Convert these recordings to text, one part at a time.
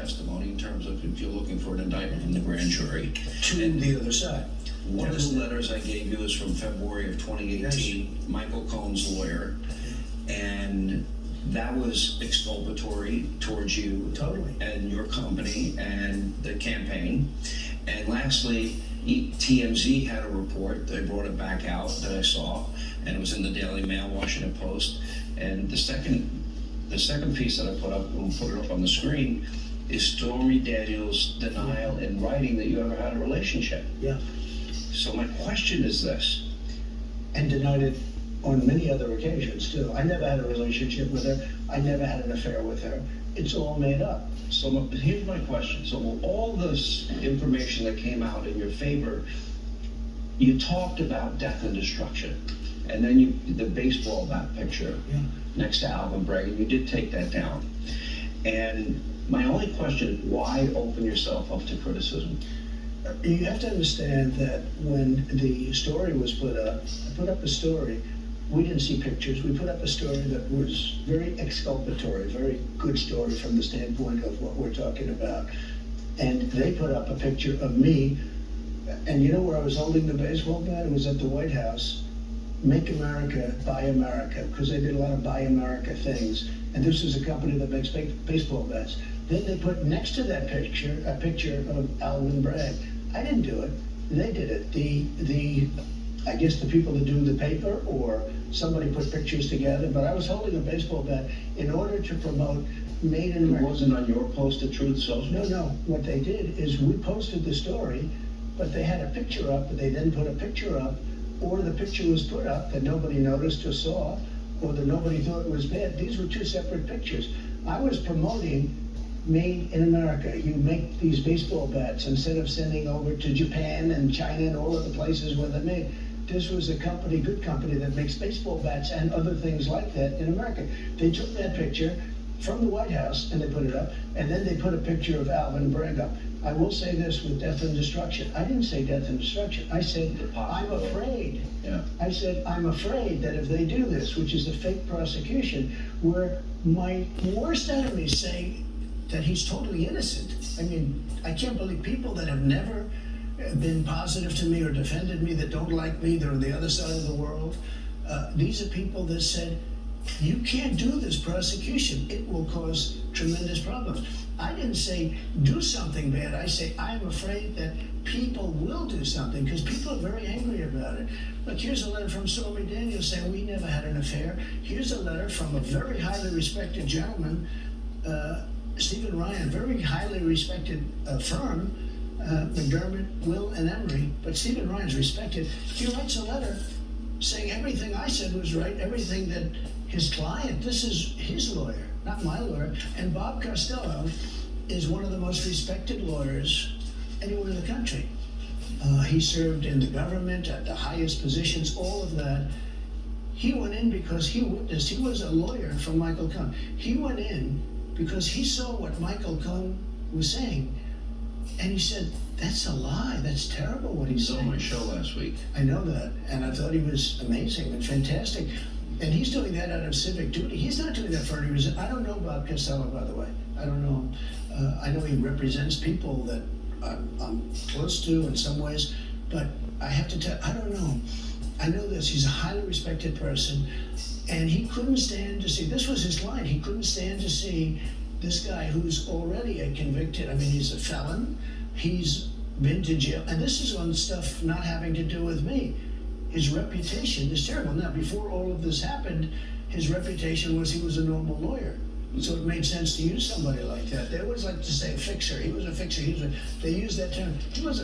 testimony in terms of if you're looking for an indictment from the grand jury. To the other side. One of the letters I gave you is from February of 2018, yes. Michael Cohen's lawyer, and that was exculpatory towards you totally. And your company and the campaign. And lastly, TMZ had a report. They brought it back out that I saw, and it was in the Daily Mail, Washington Post. And the second piece that I put up, we'll put it up on the screen, is Stormy Daniels' denial in writing that you ever had a relationship. Yeah. So my question is this. And denied it on many other occasions too. I never had a relationship with her. I never had an affair with her. It's all made up. So here's my question. So all this information that came out in your favor, you talked about death and destruction. And then the baseball bat picture next to Alvin Bragg, and you did take that down. And my only question is, why open yourself up to criticism? You have to understand that when the story was put up, I put up a story, we didn't see pictures, we put up a story that was very exculpatory, very good story from the standpoint of what we're talking about. And they put up a picture of me, and you know where I was holding the baseball bat? It was at the White House. Make America, Buy America, because they did a lot of Buy America things. And this is a company that makes baseball bats. Then they put next to that picture, a picture of Alvin Bragg. I didn't do it, they did it. I guess the people that do the paper or somebody put pictures together, but I was holding a baseball bat in order to promote Made in America. It wasn't on your post at Truth Social? No, what they did is we posted the story, but they had a picture up, but they then put a picture up, or the picture was put up that nobody noticed or saw, or that nobody thought was bad. These were two separate pictures. I was promoting Made in America. You make these baseball bats instead of sending over to Japan and China and all of the places where they're made. This was a company, good company, that makes baseball bats and other things like that in America. They took that picture from the White House and they put it up, and then they put a picture of Alvin Bragg up. I will say this with death and destruction. I didn't say death and destruction. I said, I'm afraid. Yeah. I said, I'm afraid that if they do this, which is a fake prosecution, where my worst enemies say that he's totally innocent. I mean, I can't believe people that have never been positive to me or defended me, that don't like me, they're on the other side of the world. These are people that said, you can't do this prosecution. It will cause tremendous problems. I didn't say do something bad. I say I'm afraid that people will do something because people are very angry about it. Look, here's a letter from Stormy Daniels saying we never had an affair. Here's a letter from a very highly respected gentleman, Stephen Ryan, very highly respected firm, McDermott, Will, and Emery, but Stephen Ryan's respected. He writes a letter saying everything I said was right, everything that his client, this is his lawyer, not my lawyer, and Bob Costello is one of the most respected lawyers anywhere in the country. He served in the government at the highest positions, all of that. He went in because he witnessed, he was a lawyer for Michael Cohen. He went in because he saw what Michael Cohen was saying, and he said, that's a lie, that's terrible what he's saying. He was on my show last week. I know that, and I thought he was amazing and fantastic. And he's doing that out of civic duty. He's not doing that for any reason. I don't know Bob Costello, by the way. I don't know him. I know he represents people that I'm close to in some ways, but I have to tell, I don't know. I know this, he's a highly respected person, and he couldn't stand to see, this was his line, he couldn't stand to see this guy who's already a convicted, I mean, he's a felon, he's been to jail, and this is on stuff not having to do with me. His reputation is terrible. Now, before all of this happened, his reputation was he was a normal lawyer. So it made sense to use somebody like that. They always like to say fixer. He was a fixer. They use that term. He was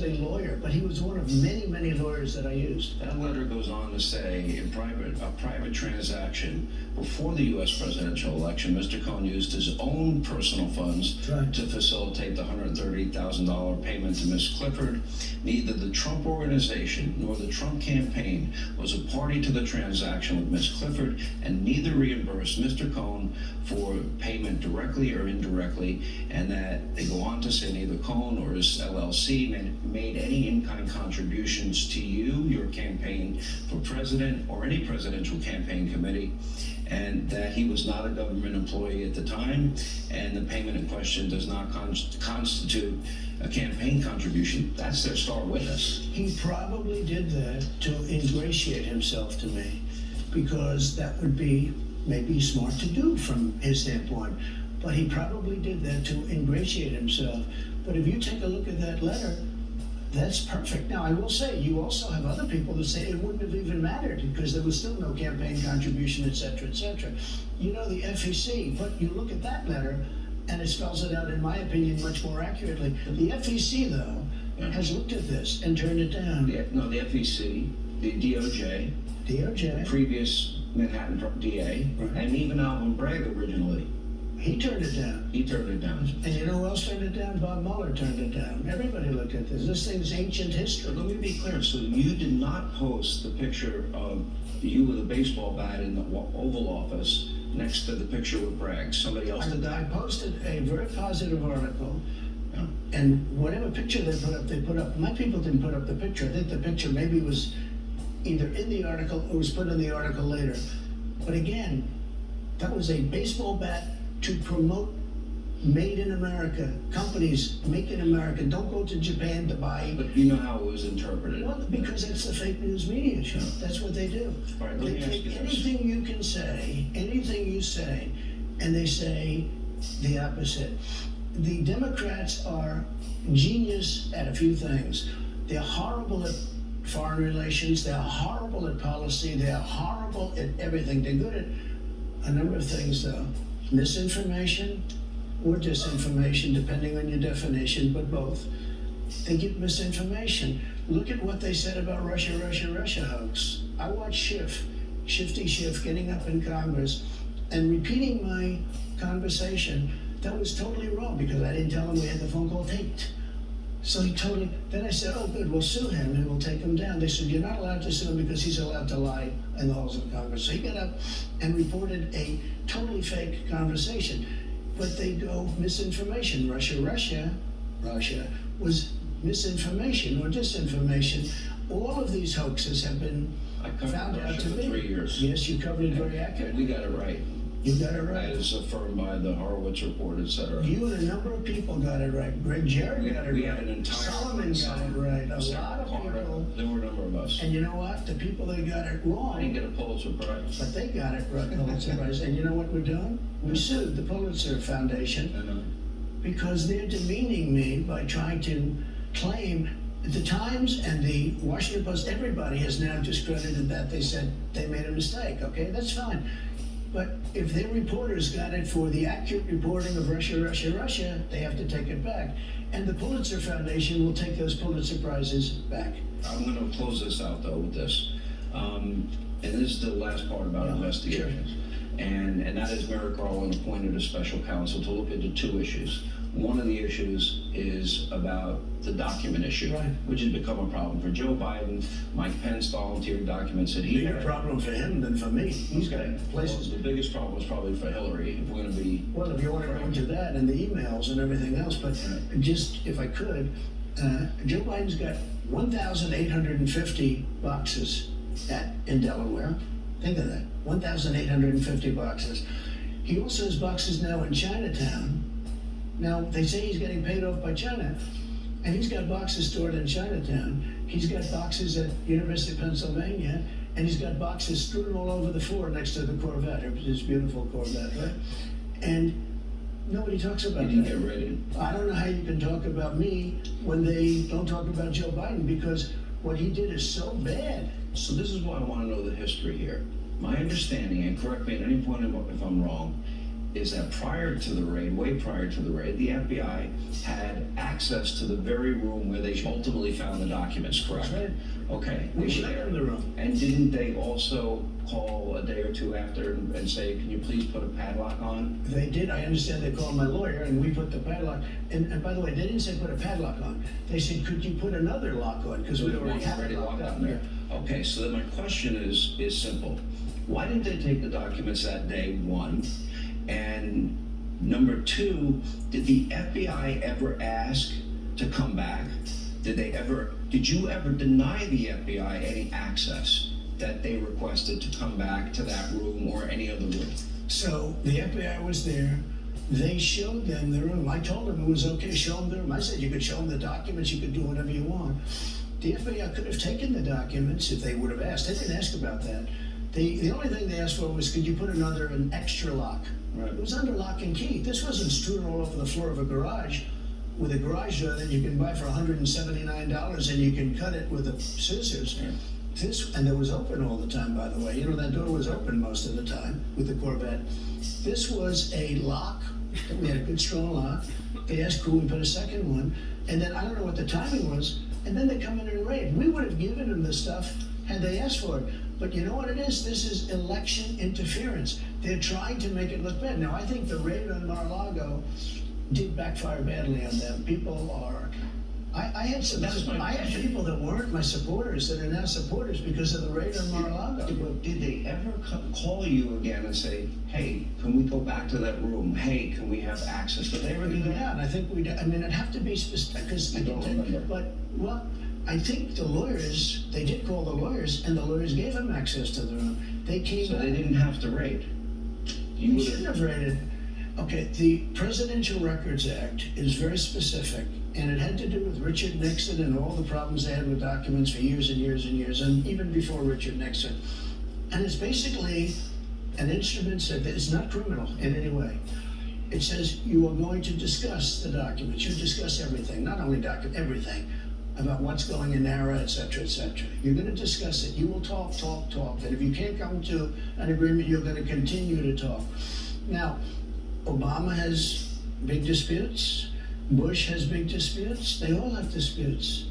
a lawyer, but he was one of many, many lawyers that I used. That letter goes on to say, in a private transaction before the U.S. presidential election, Mr. Cohen used his own personal funds to facilitate the $130,000 payment to Ms. Clifford. Neither the Trump organization nor the Trump campaign was a party to the transaction with Ms. Clifford, and neither reimbursed Mr. Cohen for payment directly or indirectly, and that they go on to say neither Cohen or his LLC made any in-kind contributions to you, your campaign for president, or any presidential campaign committee, and that he was not a government employee at the time, and the payment in question does not constitute a campaign contribution. That's their star witness. He probably did that to ingratiate himself to me, because that would be maybe smart to do from his standpoint. But he probably did that to ingratiate himself. But if you take a look at that letter, that's perfect. Now, I will say, you also have other people that say it wouldn't have even mattered because there was still no campaign contribution, et cetera, et cetera. You know, the FEC, but you look at that letter, and it spells it out, in my opinion, much more accurately. The FEC, though, has looked at this and turned it down. No, the FEC, the DOJ, the previous Manhattan DA, right, and even Alvin Bragg originally. He turned it down. He turned it down. And you know who else turned it down? Bob Mueller turned it down. Everybody looked at this. This thing's ancient history. But let me be clear. So you did not post the picture of you with a baseball bat in the Oval Office next to the picture with Bragg. Somebody else did that? I posted a very positive article, and whatever picture they put up. My people didn't put up the picture. I think the picture maybe was either in the article or was put in the article later. But again, that was a baseball bat to promote made in America. Companies make in America. Don't go to Japan to buy. But you know how it was interpreted. Well, because it's the fake news media show. That's what they do. All right, let They me ask take you this. anything you can say, anything you say, and they say the opposite. The Democrats are genius at a few things. They're horrible at foreign relations. They're horrible at policy. They're horrible at everything. They're good at a number of things, though. Misinformation or disinformation, depending on your definition, but both. They give misinformation. Look at what they said about Russia hoax. I watched Shifty Schiff getting up in Congress and repeating my conversation. That was totally wrong because I didn't tell him we had the phone call taped. So he totally, then I said, oh good, we'll sue him and we'll take him down. They said, you're not allowed to sue him because he's allowed to lie in the halls of Congress. So he got up and reported a totally fake conversation. But they go misinformation. Russia was misinformation or disinformation. All of these hoaxes have been found out to for be. 3 years. Yes, you covered it very And accurately. we got it right. You got it right. As affirmed by the Horowitz report, et cetera. You and a number of people got it right. Greg Jarrett got it We right. had an entire Solomon got it right. A Sarah lot of Carter, people. there were a number of us. And you know what? The people that got it I didn't wrong, get a Pulitzer Prize. but they got it right. Pulitzer Prize. And you know what we're doing? We sued the Pulitzer Foundation I know. because they're demeaning me by trying to claim the Times and the Washington Post. Everybody has now discredited that. They said they made a mistake. Okay, that's fine. But if their reporters got it for the accurate reporting of Russia, they have to take it back. And the Pulitzer Foundation will take those Pulitzer Prizes back. I'm going to close this out though with this. And this is the last part about investigations. And that is Merrick Garland appointed a special counsel to look into two issues. One of the issues is about the document issue, Right. which has become a problem for Joe Biden. Mike Pence volunteered documents that he Bigger had. problem for him than for me. He's got places. Well, the biggest problem was probably for Hillary, if we're going to be. Well, if you want to go into that and the emails and everything else, but just if I could, Joe Biden's got 1,850 boxes in Delaware. Think of that, 1,850 boxes. He also has boxes now in Chinatown. Now, they say he's getting paid off by China, and he's got boxes stored in Chinatown. He's got boxes at University of Pennsylvania, and he's got boxes strewn all over the floor next to the Corvette, his beautiful Corvette, right? And nobody talks about He didn't that. get ready. I don't know how you can talk about me when they don't talk about Joe Biden, because what he did is so bad. So this is why I want to know the history here. My understanding, and correct me at any point if I'm wrong, is that prior to the raid, way prior to the raid, the FBI had access to the very room where they ultimately found the documents, correct? That's right. Okay. We they shut were there. in the room. And didn't they also call a day or two after and say, can you please put a padlock on? They did. I understand they called my lawyer and we put the padlock. And by the way, they didn't say put a padlock on. They said, could you put another lock on? Because we already have it locked up there. Okay, so then my question is simple. Why didn't they take the documents that day, one? And number two, did the FBI ever ask to come back? Did you ever deny the FBI any access that they requested to come back to that room or any other room? So the FBI was there. They showed them the room. I told them it was okay, show them the room. I said you could show them the documents, you could do whatever you want. The FBI could have taken the documents if they would have asked. They didn't ask about that. The only thing they asked for was, could you put an extra lock? Right. It was under lock and key. This wasn't strewn all over the floor of a garage with a garage door that you can buy for $179 and you can cut it with scissors. Yeah. And it was open all the time, by the way. You know, that door was open most of the time with the Corvette. This was a lock. We had a good strong lock. They asked, could we put a second one? And then I don't know what the timing was. And then they come in and raid. We would have given them the stuff had they asked for it. But you know what it is? This is election interference. They're trying to make it look bad. Now, I think the raid on Mar-a-Lago did backfire badly on them. People are... I had people that weren't my supporters that are now supporters because of the raid on Mar-a-Lago. But did they ever call you again and say, hey, can we go back to that room? Hey, can we have access? Did they ever do that? Yeah, and I think we. I mean, it'd have to be specific because I don't remember. But well, I think the lawyers. They did call the lawyers, and the lawyers gave them access to the room. They came. So they didn't have to raid. You shouldn't have raided. Okay, the Presidential Records Act is very specific, and it had to do with Richard Nixon and all the problems they had with documents for years and years and years, and even before Richard Nixon. And it's basically an instrument that is not criminal in any way. It says you are going to discuss the documents. You discuss everything, not only everything, about what's going in NARA, et cetera, et cetera. You're going to discuss it. You will talk. And if you can't come to an agreement, you're going to continue to talk. Now, Obama has big disputes. Bush has big disputes. They all have disputes.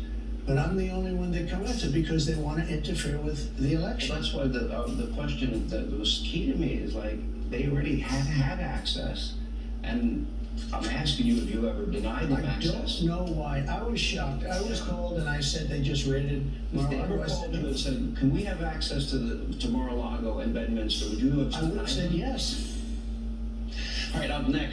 But I'm the only one they come after because they want to interfere with the election. That's why the question that was key to me is like, they already had access. And I'm asking you if you ever denied them access. I don't know why. I was shocked. I was called and I said they just raided Mar-a-Lago. If they ever called you and said, can we have access to Mar-a-Lago and Bedminster? Would you have I would have said yes. All right, up next.